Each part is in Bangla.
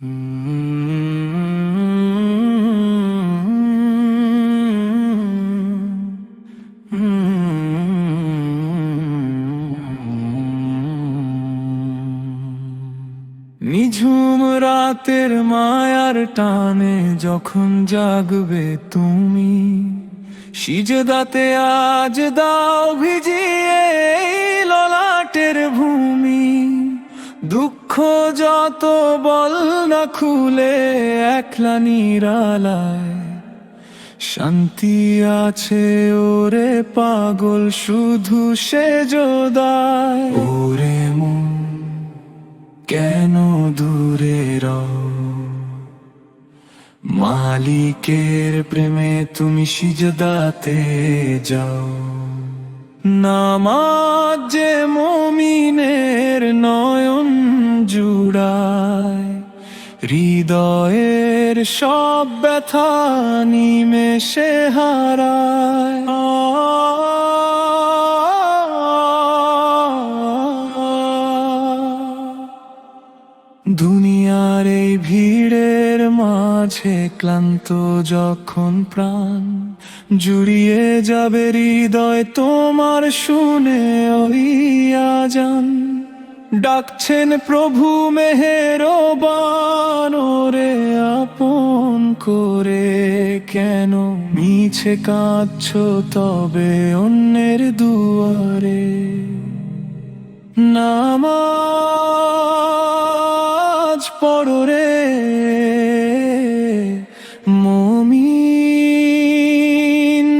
নিঝুম রাতের মায়ার টানে যখন জাগবে তুমি, সিজদাতে আজ দাও ভিজিয়ে এই ললাটের ভূমি। দুঃখ যত বল না খুলে একলা নিরালায়, শান্তি আছে ওরে পাগল শুধু সে যোদায়। ওরে মন কেন দূরে রও, মালিকের প্রেমে তুমি সিজদাতে যাও। নামাজ যে মুমিনের নয়ন জুড়ায়, হৃদয়ের সব ব্যথা নিমেষে হারায়। দুনিয়ার এই ভিড়ের মাঝে ক্লান্ত যখন প্রাণ, জুড়িয়ে যাবে হৃদয় তোমার শুনে ওই আজান। ডাকছেন প্রভু মেহেরবান ওরে আপন করে, কেন মিছে কাঁদছো তবে অন্যের দুয়ারে। নামাজ পড়ো রে মুমিন,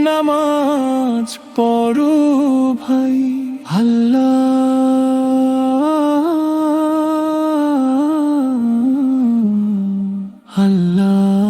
নামাজ পড়ো ভাই। আল্লাহ